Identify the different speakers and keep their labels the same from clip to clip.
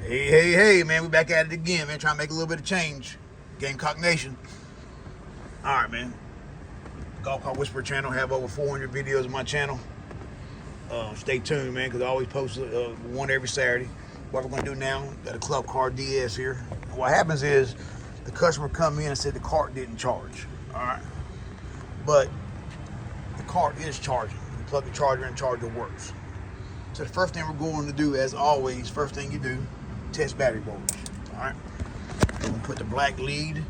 Speaker 1: Hey, man, we back at it again, man, trying to make a little bit of change. Gamecock Nation. All right, man. Golf Cart Whisperer channel, have over 400 videos on my channel. Stay tuned, man, because I always post one every Saturday. What we're going to do now, got a Club Car DS here. What happens is the customer come in and said the cart didn't charge, all right? But the cart is charging. You plug the charger in, charger works. So the first thing we're going to do, as always, first thing you do, test battery voltage, all right? We're going to put the black lead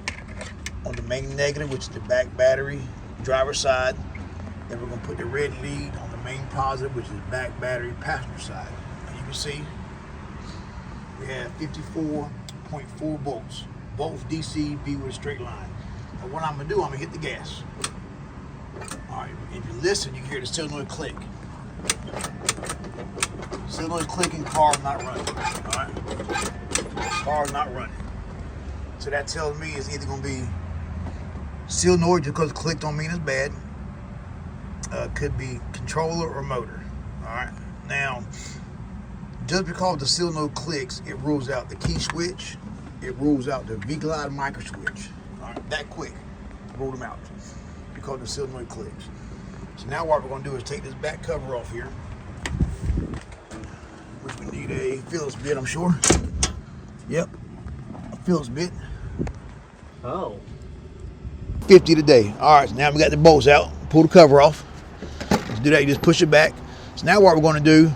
Speaker 1: on the main negative, which is the back battery driver's side. Then we're going to put the red lead on the main positive, which is the back battery passenger side. And you can see we have 54.4 volts, both DC, B with a straight line. Now what I'm going to do, I'm going to hit the gas. All right, if you listen, you can hear the solenoid click. Solenoid clicking, car's not running. All right, car's not running. So that tells me it's either going to be solenoid, just because it clicked don't mean it's bad. Could be controller or motor. All right. Now, just because the solenoid clicks, it rules out the key switch. It rules out the V-Glide micro switch. All right, that quick, rule them out because the solenoid clicks. So now what we're going to do is take this back cover off here, which we need a Phillips bit, I'm sure. Yep, a Phillips bit.
Speaker 2: Oh.
Speaker 1: 50 today. All right, so now we got the bolts out. Pull the cover off. Let's do that. You just push it back. So now what we're going to do,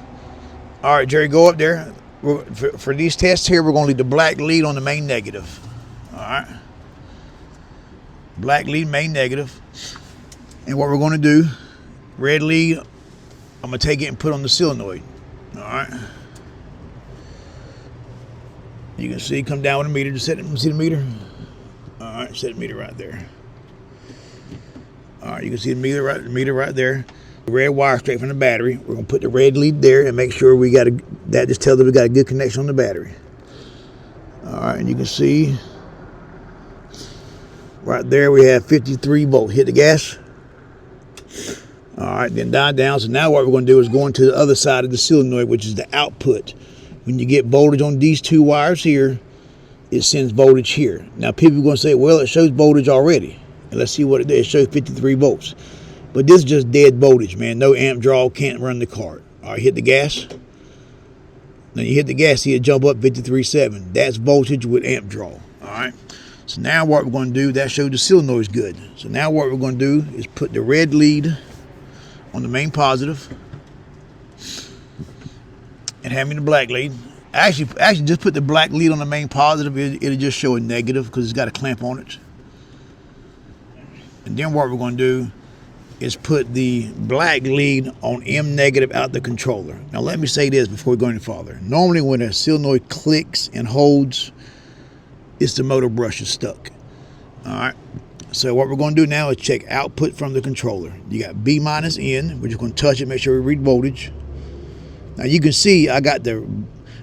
Speaker 1: all right, Jerry, go up there. For these tests here, we're going to leave the black lead on the main negative. All right. Black lead, main negative. And what we're going to do, red lead, I'm going to take it and put on the solenoid. All right. You can see, come down with the meter. Just set it, see the meter? All right, set the meter right there. All right, you can see the meter right there. The red wire straight from the battery. We're gonna put the red lead there and make sure we got that just tells us we got a good connection on the battery. All right, and you can see right there we have 53 volts. Hit the gas. All right, then down. So now what we're gonna do is go into the other side of the solenoid, which is the output. When you get voltage on these two wires here, it sends voltage here. Now people are gonna say, well, it shows voltage already. And let's see what it does. It shows 53 volts. But this is just dead voltage, man. No amp draw, can't run the cart. All right, hit the gas. Now you hit the gas, see it jump up 53.7. That's voltage with amp draw. All right. So now what we're going to do, that shows the solenoid is good. So now what we're going to do is put the red lead on the main positive and have me the black lead. Actually, just put the black lead on the main positive. It'll just show a negative because it's got a clamp on it. And then what we're going to do is put the black lead on M negative out the controller. Now let me say this before we go any farther. Normally when a solenoid clicks and holds, it's the motor brush is stuck. All right. So what we're going to do now is check output from the controller. You got B minus N. We're just going to touch it, make sure we read voltage. Now you can see I got the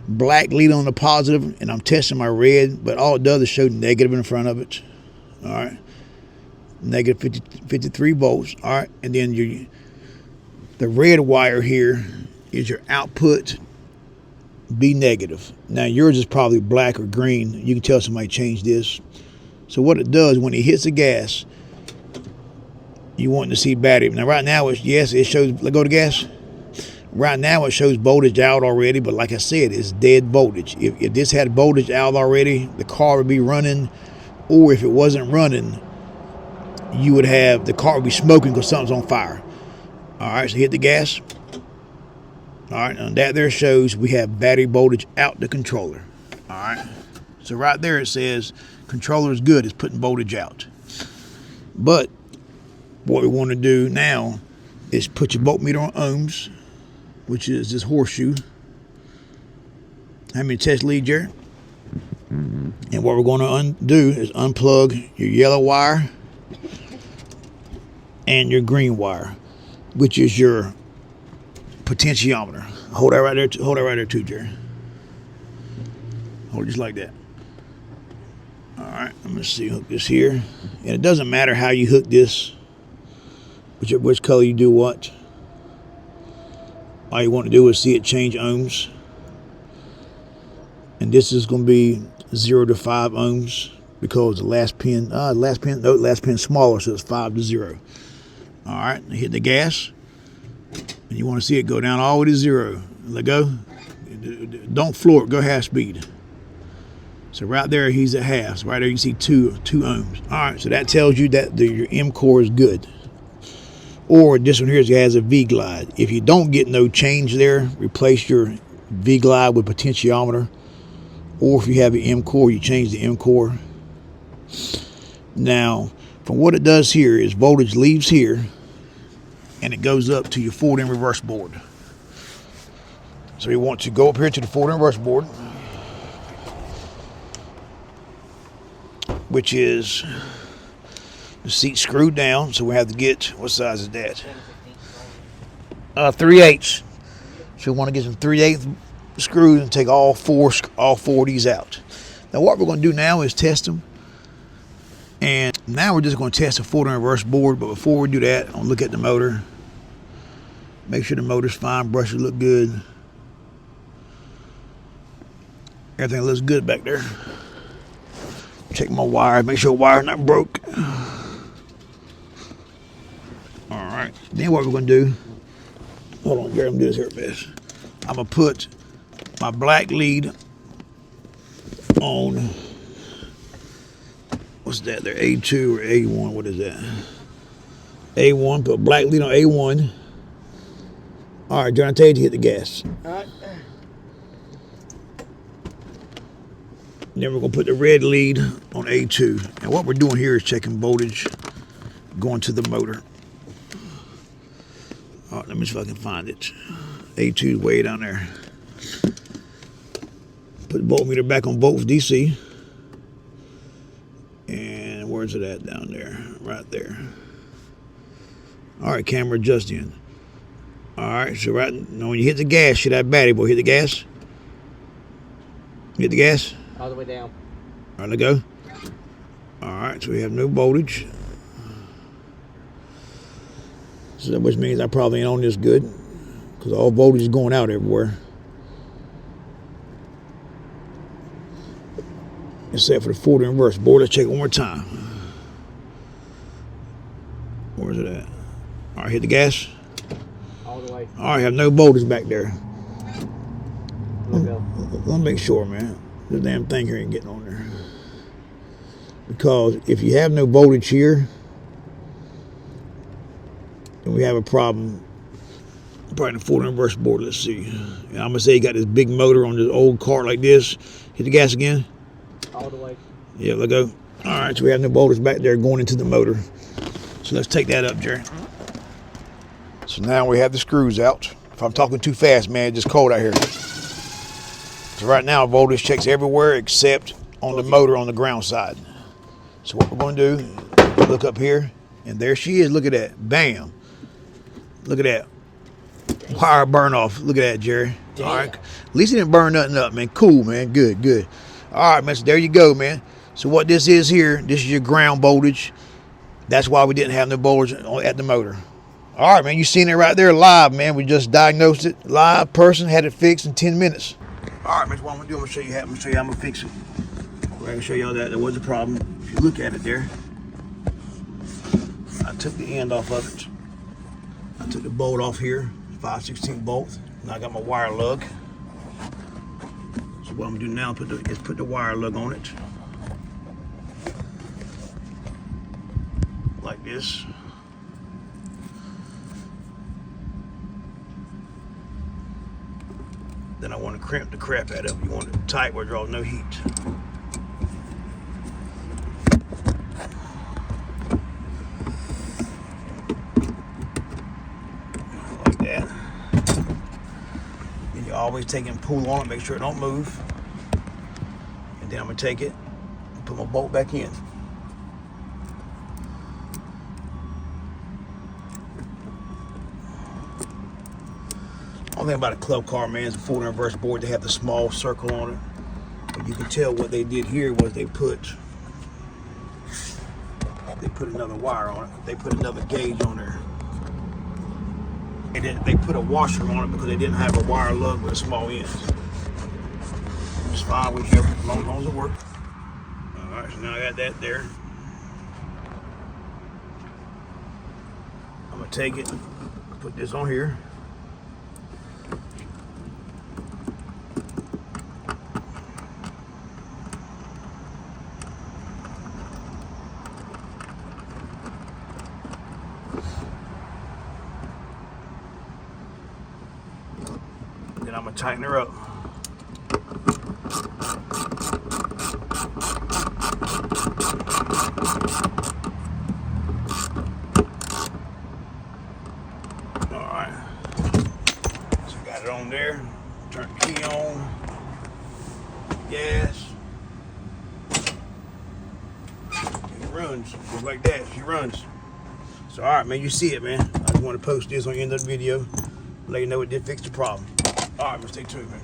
Speaker 1: black lead on the positive and I'm testing my red, but all it does is show negative in front of it. All right. Negative 53 volts. All right, and then the red wire here is your output B negative. Now yours is probably black or green. You can tell somebody changed this. So what it does when it hits the gas, you want to see battery. Now right now it shows. Let go to gas. Right now it shows voltage out already, but like I said, it's dead voltage. If this had voltage out already, the car would be running, or if it wasn't running, you would have the car would be smoking because something's on fire. All right, so hit the gas. All right, and that there shows we have battery voltage out the controller. All right, so right there it says controller is good, it's putting voltage out. But what we want to do now is put your voltmeter on ohms, which is this horseshoe. How many test lead, Jerry? And what we're going to undo is unplug your yellow wire and your green wire, which is your potentiometer. Hold that right there. Hold that right there too, Jerry. Hold it just like that. All right, I'm gonna see hook this here, and it doesn't matter how you hook this, which color you do what. All you want to do is see it change ohms. And and this is going to be 0 to 5 ohms because the last pin is smaller, so it's 5 to 0. All right, hit the gas, and you want to see it go down all the way to 0. Let go. Don't floor it. Go half speed. So right there, he's at half. So right there, you can see 2 ohms. All right, so that tells you that your M core is good. Or this one here has a V glide. If you don't get no change there, replace your V glide with potentiometer. Or if you have an M core, you change the M core. Now, from what it does here is voltage leaves here and it goes up to your forward and reverse board. So you want to go up here to the forward and reverse board, which is the seat screwed down. So we have to get, what size is that? 3/8. So we want to get some 3/8 screws and take all four of these out. Now what we're going to do now is test them. And now we're just going to test the forward and reverse board. But before we do that, I'm going to look at the motor. Make sure the motor's fine, brushes look good. Everything looks good back there. Check my wire, make sure the wire's not broke. Alright, then what we're going to do, hold on, Gary, I'm going to do this here fast. I'm going to put my black lead on, what's that there, A2 or A1, what is that? A1, put black lead on A1. Alright, John, I tell you to hit the gas.
Speaker 2: Alright.
Speaker 1: Then we're going to put the red lead on A2. And what we're doing here is checking voltage going to the motor. All right, let me see if I can find it. A2 is way down there. Put the voltmeter back on both DC. And where's it at down there? Right there. All right, camera adjust in. All right, so right now when you hit the gas, should that battery boy hit the gas? Hit the gas?
Speaker 2: All the way down.
Speaker 1: All right, let go. All right, so we have no voltage. So which means I probably ain't on this good because all voltage is going out everywhere. Except for the forward and reverse board. Let's check it one more time. Where's it at? All right, hit the gas.
Speaker 2: All the way.
Speaker 1: All right, have no voltage back there.
Speaker 2: Let go.
Speaker 1: Let me make sure, man. This damn thing here ain't getting on there. Because if you have no voltage here, then we have a problem. Probably the forward and reverse board. Let's see. And I'm gonna say you got this big motor on this old car like this. Hit the gas again.
Speaker 2: All the way.
Speaker 1: Yeah, let go. All right, so we have no voltage back there going into the motor. So let's take that up, Jerry. So now we have the screws out. If I'm talking too fast, man, it's just cold out here. So right now, voltage checks everywhere except on the motor on the ground side. So what we're going to do, look up here, and there she is. Look at that. Bam. Look at that. Wire burn off. Look at that, Jerry.
Speaker 2: Damn.
Speaker 1: All right. At least it didn't burn nothing up, man. Cool, man. Good, good. All right, man. So there you go, man. So what this is here, this is your ground voltage. That's why we didn't have no voltage at the motor. All right, man. You seen it right there live, man. We just diagnosed it. Live person had it fixed in 10 minutes. All right, man. What I'm gonna do, I'm gonna show you how I'm gonna fix it. I'm gonna show y'all that there was a problem. If you look at it there, I took the end off of it. I took the bolt off here, 5/16 bolt. Now I got my wire lug. So what I'm gonna do now is put the wire lug on it, like this. Then I want to crimp the crap out of it. You want it tight where it draws no heat. Like that. And you always take and pull on it, make sure it don't move. And then I'm gonna take it and put my bolt back in. Only thing about a club car, man, is a forward and reverse board. They have the small circle on it. But you can tell what they did here was they put another wire on it. They put another gauge on there. And then they put a washer on it because they didn't have a wire lug with a small end. It's fine, whichever, as long as it works. All right, so now I got that there. I'm gonna take it, put this on here. Then I'm gonna tighten her up. Alright. So got it on there. Turn the key on. Gas. And it runs. Just like that. She runs. So alright, man, you see it, man. I just want to post this on the end of the video. Let you know it did fix the problem. Alright, man, stay tuned, man.